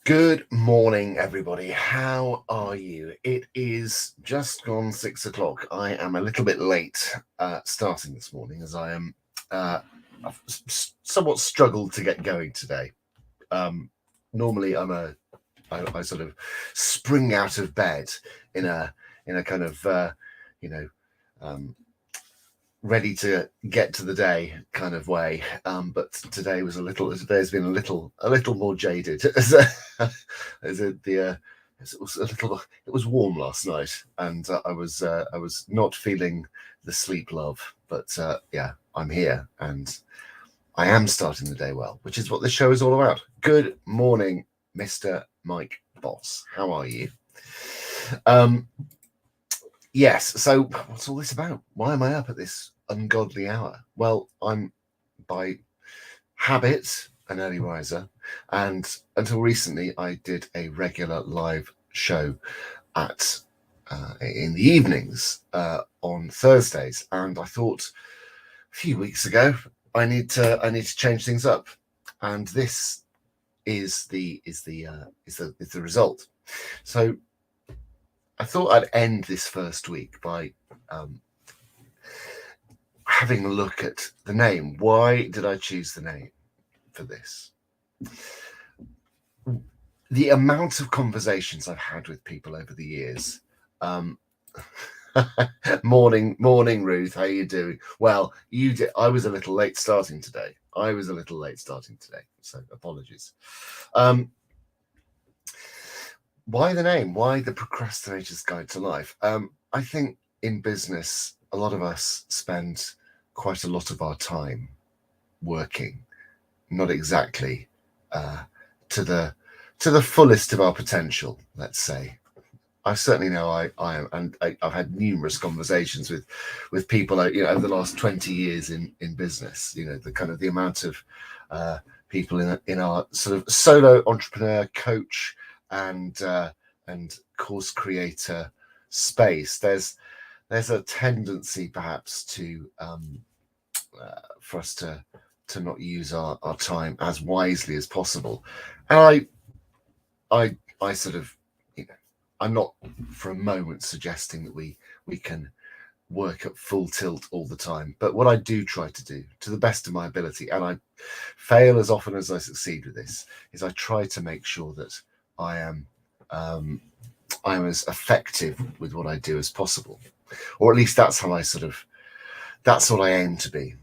Good morning, everybody. How are you? It is just gone 6 o'clock. I am a little bit late starting this morning as I've somewhat struggled to get going today. Normally I sort of spring out of bed in a kind of ready to get to the day kind of way, but today's been a little more jaded. It was warm last night, and I was not feeling the sleep love, but yeah, I'm here and I am starting the day well, which is what this show is all about. Good morning, Mr. Mike Boss. How are you? Yes, so what's all this about? Why am I up at this ungodly hour? Well, I'm by habit an early riser, and until recently I did a regular live show at in the evenings on Thursdays, and I thought a few weeks ago I need to change things up, and this is the result. So I thought I'd end this first week by having a look at the name. Why did I choose the name for this? The amount of conversations I've had with people over the years. Morning, Ruth. How are you doing? Well, you did. I was a little late starting today. So apologies. Why the name? Why the Procrastinator's Guide to Life? I think in business, a lot of us spend quite a lot of our time working, not exactly to the fullest of our potential, let's say. I certainly know I am, and I've had numerous conversations with people, over the last 20 years in business. The amount of people in our sort of solo entrepreneur, coach, and course creator space. There's a tendency perhaps to for us to not use our time as wisely as possible, and I sort of, I'm not for a moment suggesting that we can work at full tilt all the time, but what I do try to do to the best of my ability, and I fail as often as I succeed with this, is I try to make sure that I'm as effective with what I do as possible, or at least that's what I aim to be.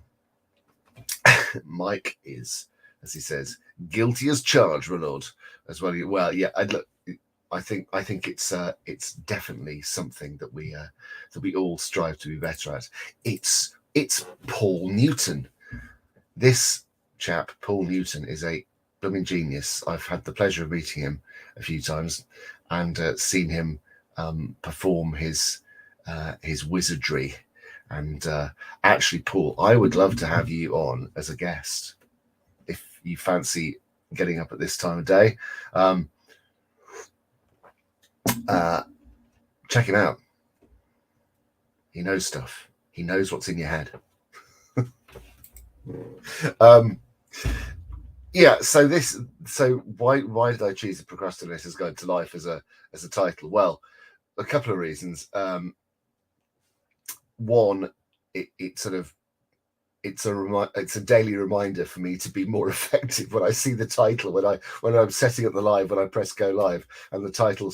Mike is, as he says, guilty as charged, my lord, as well. Well, yeah, I think it's definitely something that we all strive to be better at. It's Paul Newton. This chap, Paul Newton, is a blooming genius. I've had the pleasure of meeting him a few times and seen him perform his wizardry. And actually, Paul, I would love to have you on as a guest if you fancy getting up at this time of day. Check him out. He knows stuff. He knows what's in your head. Yeah. So why did I choose the Procrastinator's Guide to Life as a title? Well, a couple of reasons. One, it's a daily reminder for me to be more effective when I see the title, when I'm setting up the live, when I press go live, and the title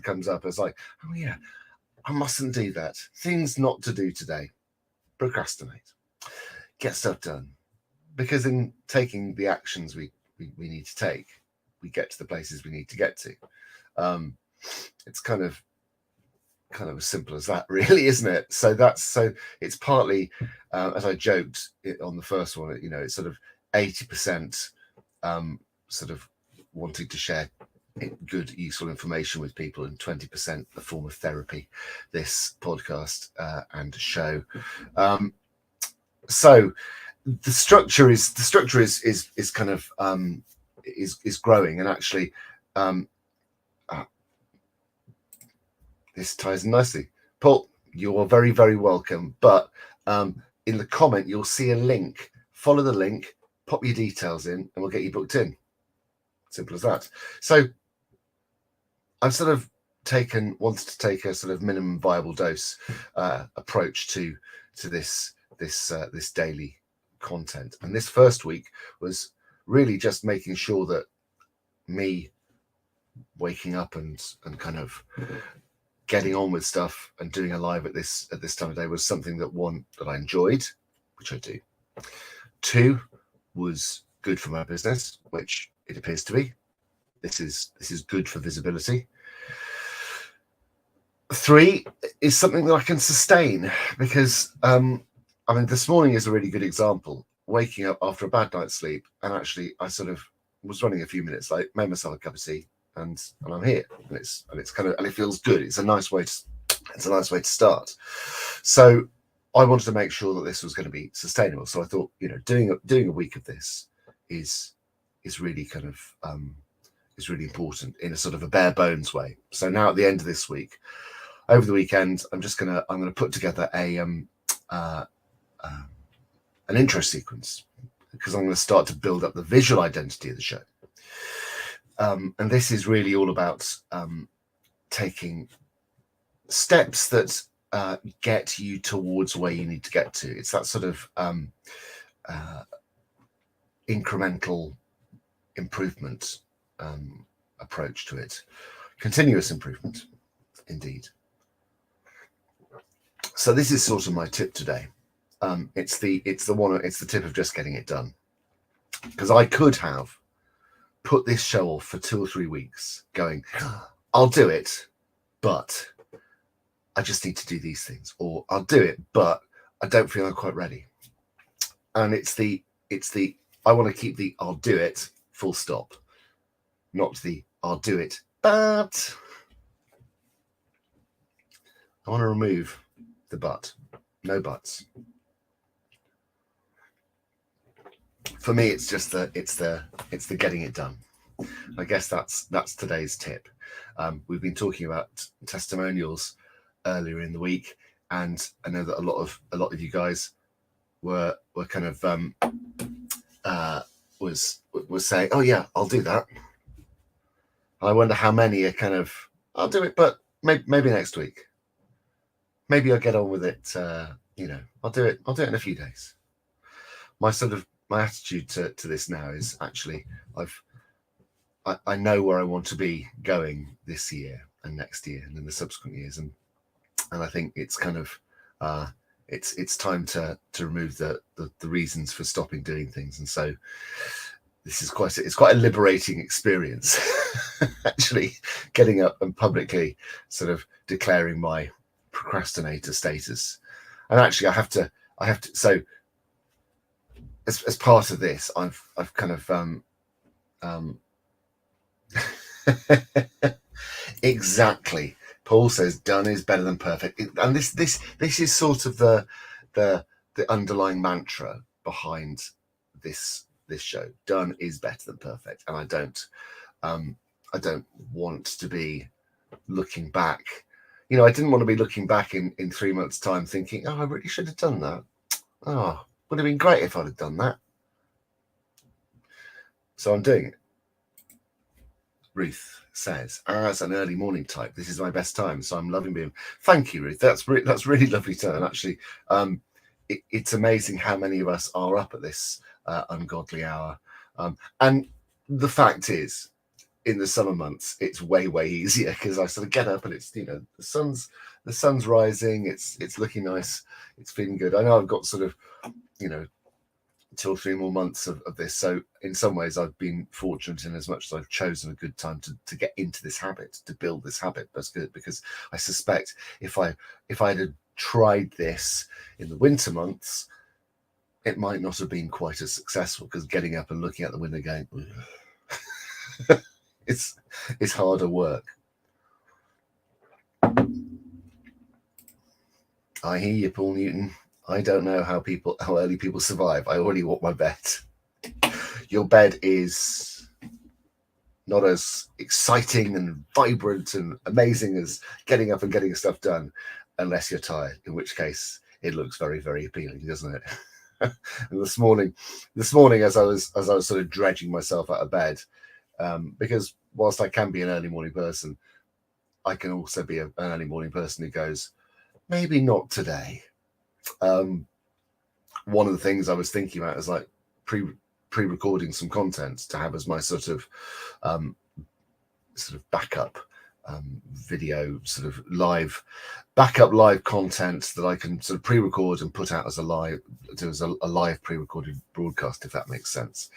comes up as like, oh yeah, I mustn't do that. Things not to do today. Procrastinate. Get stuff done. Because in taking the actions we need to take, we get to the places we need to get to. It's kind of as simple as that, really, isn't it? So it's partly, as I joked on the first one, it's sort of 80% sort of wanting to share good, useful information with people, and 20% a form of therapy, this podcast and show. So the structure is kind of is growing, and actually this ties in nicely. Paul, you are very, very welcome. But in the comment, you'll see a link. Follow the link, pop your details in, and we'll get you booked in. Simple as that. So I've sort of wanted to take a sort of minimum viable dose approach to this daily content. And this first week was really just making sure that me waking up and kind of getting on with stuff and doing a live at this time of day was something that, one, that I enjoyed, which I do. Two, was good for my business, which it appears to be. This is good for visibility. Three is something that I can sustain, because I mean, this morning is a really good example. Waking up after a bad night's sleep, and actually I sort of was running a few minutes late, made myself a cup of tea, and I'm here, and it's kind of, and it feels good. It's a nice way to start. So I wanted to make sure that this was going to be sustainable. So I thought, doing a week of this is really kind of is really important in a sort of a bare bones way. So now at the end of this week, over the weekend, I'm gonna put together an intro sequence, because I'm going to start to build up the visual identity of the show. And this is really all about taking steps that get you towards where you need to get to. It's that sort of incremental improvement approach to it. Continuous improvement, indeed. So this is sort of my tip today. It's the tip of just getting it done, because I could have put this show off for 2 or 3 weeks going, I'll do it, but I just need to do these things, or I'll do it, but I don't feel I'm quite ready. And it's the I want to keep the I'll do it full stop, not the I'll do it, but I want to remove the but. No buts. For me, it's just the getting it done. I guess that's today's tip. We've been talking about testimonials earlier in the week, and I know that a lot of you guys were kind of was saying, oh yeah, I'll do that. I wonder how many are kind of, I'll do it, but maybe next week. Maybe I'll get on with it. I'll do it in a few days. My attitude to this now is, actually, I know where I want to be going this year and next year and in the subsequent years, and I think it's kind of it's time to remove the reasons for stopping doing things. And so this is quite a liberating experience, actually, getting up and publicly sort of declaring my procrastinator status. And actually I have to so as part of this, I've kind of exactly, Paul says done is better than perfect, and this is sort of the underlying mantra behind this show. Done is better than perfect. And I don't want to be looking back. I didn't want to be looking back in 3 months' time thinking, oh, I really should have done that. Oh, would have been great if I'd have done that. So I'm doing it. Ruth says, as an early morning type, this is my best time, so I'm loving being. Thank you, Ruth. That's really lovely to. And actually, it's amazing how many of us are up at this ungodly hour. And the fact is, in the summer months, it's way easier, because I sort of get up and it's, the sun's rising, it's looking nice, it's feeling good. I know I've got sort of 2 or 3 more months of this, so in some ways I've been fortunate in as much as I've chosen a good time to get into this habit, to build this habit. That's good, because I suspect if I had tried this in the winter months, it might not have been quite as successful, because getting up and looking out the window going it's harder work. I hear you, Paul Newton. I don't know how early people survive. I already want my bed. Your bed is not as exciting and vibrant and amazing as getting up and getting stuff done, unless you're tired, in which case it looks very appealing, doesn't it? And this morning, as I was sort of dredging myself out of bed, Because whilst I can be an early morning person, I can also be an early morning person who goes, maybe not today. One of the things I was thinking about is like pre-recording some content to have as my sort of backup video, sort of live content that I can sort of pre-record and put out as a live pre-recorded broadcast, if that makes sense.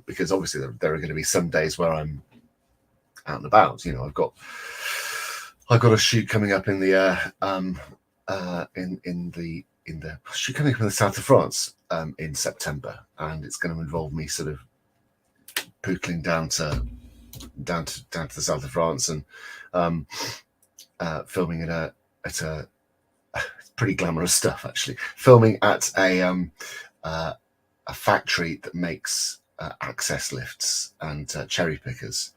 Because obviously there are going to be some days where I'm out and about. You know, I've got a shoot coming up in the shoot coming up in the south of France in September, and it's going to involve me sort of pootling down to the south of France and filming at a pretty glamorous stuff, actually. Filming at a factory that makes access lifts and cherry pickers.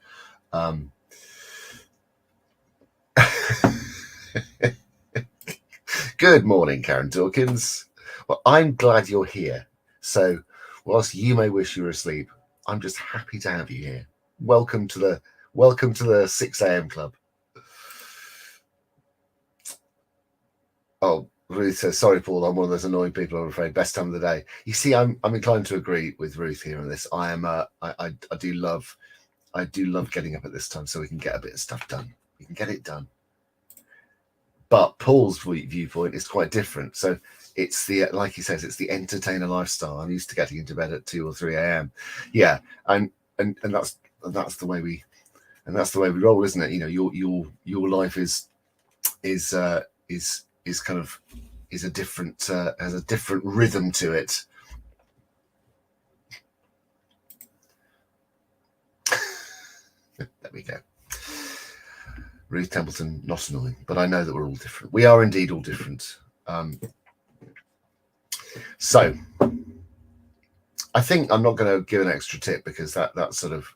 Good morning, Karen Dawkins. Well, I'm glad you're here. So, whilst you may wish you were asleep, I'm just happy to have you here. Welcome to the 6 a.m. club. Oh, Ruth says, sorry, Paul, I'm one of those annoying people, I'm afraid. Best time of the day. You see, I'm inclined to agree with Ruth here on this. I do love getting up at this time so we can get a bit of stuff done. We can get it done. But Paul's viewpoint is quite different. So it's like he says, it's the entertainer lifestyle. I'm used to getting into bed at 2 or 3 a.m. Yeah, and that's the way we roll, isn't it? You know, your life is kind of is a different has a different rhythm to it. There we go. Ruth Templeton, not annoying, but I know that we're all different. We are indeed all different. So I think I'm not going to give an extra tip because that's sort of,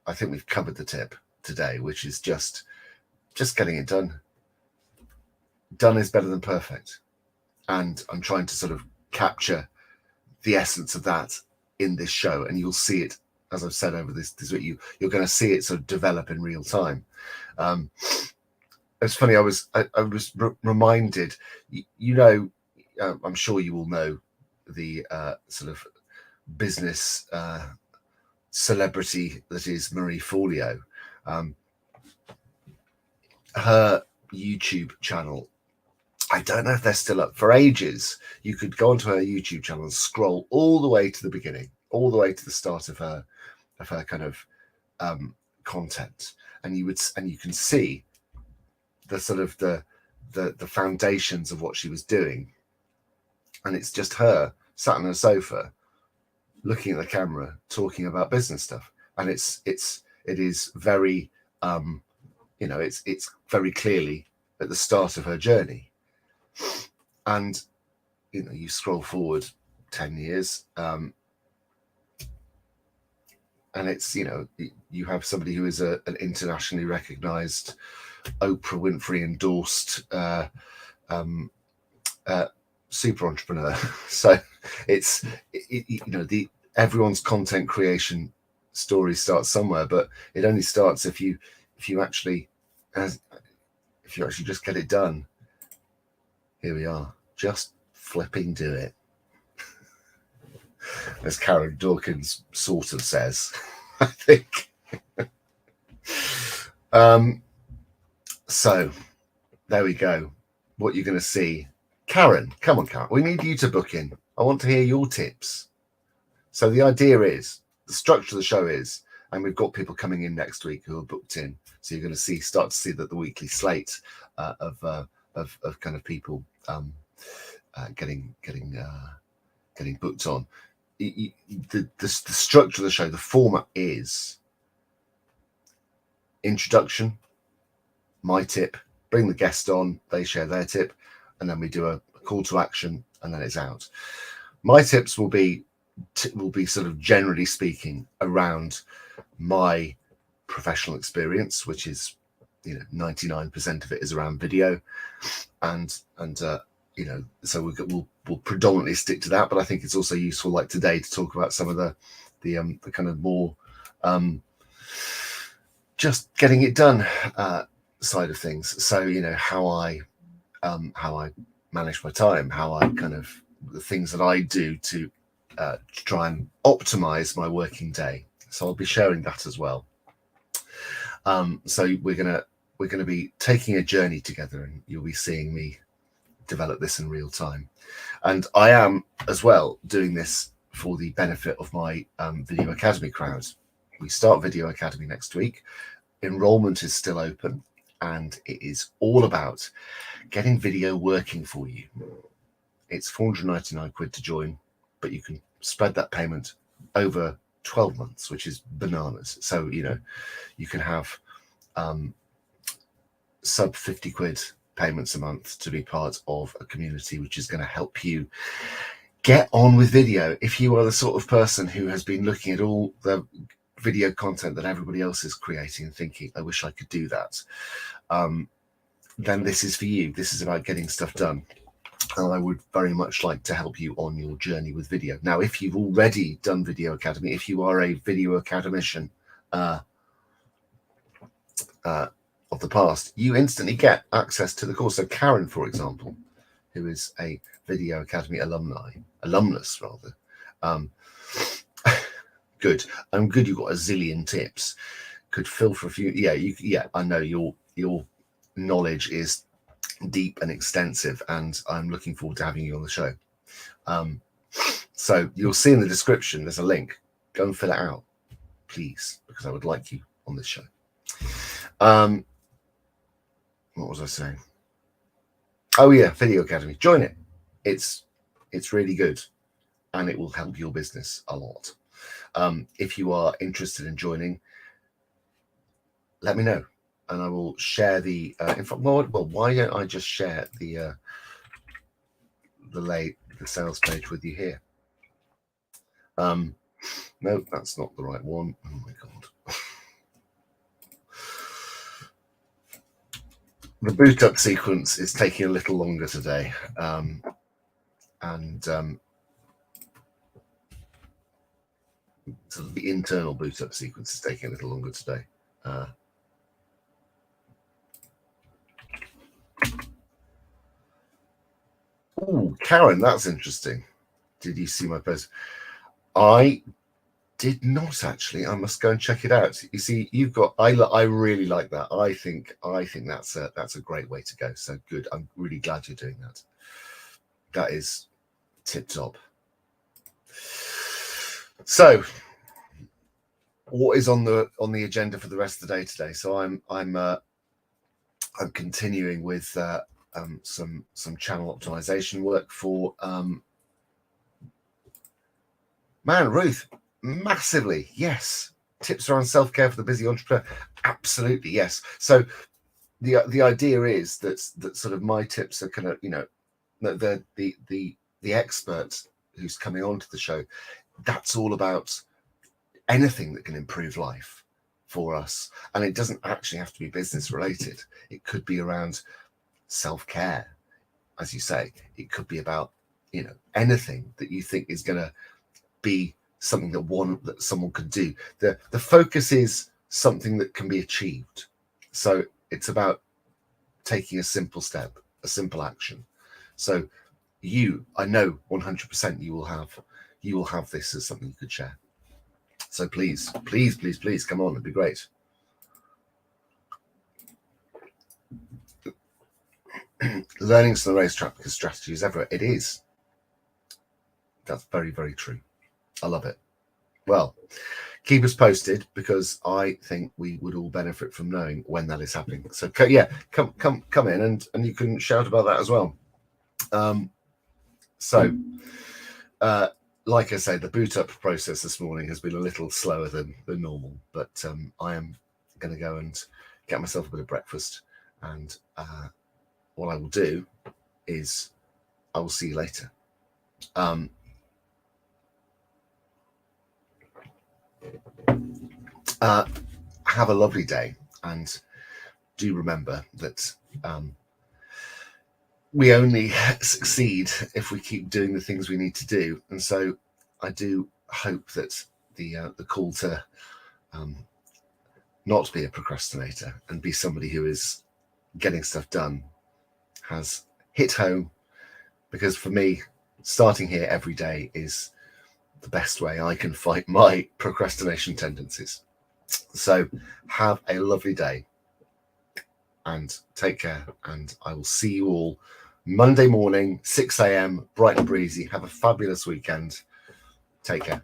I think we've covered the tip today, which is just getting it done. Done is better than perfect. And I'm trying to sort of capture the essence of that in this show. And you'll see it, as I've said over this week, you're going to see it sort of develop in real time. It's funny, I was reminded, you know, I'm sure you all know the sort of business celebrity that is Marie Forleo. Her YouTube channel, I don't know if they're still up. For ages, you could go onto her YouTube channel and scroll all the way to the beginning, all the way to the start of her kind of content, and you can see the sort of the foundations of what she was doing, and it's just her sat on a sofa looking at the camera talking about business stuff, and it is very you know, it's very clearly at the start of her journey. And you know, you scroll forward 10 years and it's, you know, you have somebody who is an internationally recognized, Oprah Winfrey endorsed super entrepreneur. So it's you know, everyone's content creation story starts somewhere, but it only starts if you actually just get it done. Here we are, just flipping do it, as Karen Dawkins sort of says, I think. So there we go. What you're going to see, Karen, come on, Karen, we need you to book in. I want to hear your tips. So the idea is, the structure of the show is, and we've got people coming in next week who are booked in. So you're going to start to see that the weekly slate of kind of people getting booked on. The structure of the show, the format is introduction, my tip, bring the guest on, they share their tip, and then we do a call to action, and then it's out. My tips will be sort of generally speaking around my professional experience, which is, you know, 99% of it is around video, and you know, so we'll predominantly stick to that. But I think it's also useful, like today, to talk about some of the kind of more just getting it done side of things. So, you know, how I manage my time, how I kind of the things that I do to try and optimize my working day. So I'll be sharing that as well. So we're gonna be taking a journey together, and you'll be seeing me develop this in real time. And I am as well doing this for the benefit of my Video Academy crowd. We start Video Academy next week. Enrollment is still open, and it is all about getting video working for you. It's 499 quid to join, but you can spread that payment over 12 months, which is bananas. So, you know, you can have sub 50 quid payments a month to be part of a community which is going to help you get on with video. If you are the sort of person who has been looking at all the video content that everybody else is creating and thinking, I wish I could do that, then this is for you. This is about getting stuff done. And I would very much like to help you on your journey with video. Now, if you've already done Video Academy, if you are a Video Academician of the past, you instantly get access to the course. So Karen, for example, who is a Video Academy alumnus rather, good. I'm good. You've got a zillion tips. Could fill for a few. Yeah, I know your knowledge is deep and extensive, and I'm looking forward to having you on the show. So you'll see in the description there's a link. Go and fill it out, please, because I would like you on this show. What was I saying? Oh yeah, Video Academy. Join it. It's really good, and it will help your business a lot. If you are interested in joining, let me know, and I will share the. In fact, well, why don't I just share the sales page with you here? No, that's not the right one. Oh my god. The boot up sequence is taking a little longer today, so the internal boot up sequence is taking a little longer today. Oh, Karen, that's interesting. Did you see my post? I did not actually. I must go and check it out. You see, you've got. I really like that. I think that's a great way to go. So good. I'm really glad you're doing that. That is tip top. So, what is on the agenda for the rest of the day today? So I'm continuing with some channel optimization work for Ruth. Massively, yes. Tips around self-care for the busy entrepreneur. Absolutely, yes. So the idea is that sort of my tips are kind of, you know, the expert who's coming onto the show. That's all about anything that can improve life for us, and it doesn't actually have to be business related. It could be around self-care, as you say. It could be about, you know, anything that you think is going to be something that someone could do. The focus is something that can be achieved. So it's about taking a simple step, a simple action. So I know 100% you will have this as something you could share. So please come on. It'd be great. Learning some of the race trafficker strategies ever. It is. That's very, very true. I love it. Well, keep us posted, because I think we would all benefit from knowing when that is happening. So yeah, come in and you can shout about that as well. Like I say, the boot up process this morning has been a little slower than normal, but I am going to go and get myself a bit of breakfast, and what I will do is I will see you later. Have a lovely day, and do remember that we only succeed if we keep doing the things we need to do. And so I do hope that the call to not be a procrastinator and be somebody who is getting stuff done has hit home, because for me, starting here every day is the best way I can fight my procrastination tendencies. So have a lovely day and take care, and I will see you all Monday morning, 6 a.m, bright and breezy. Have a fabulous weekend. Take care.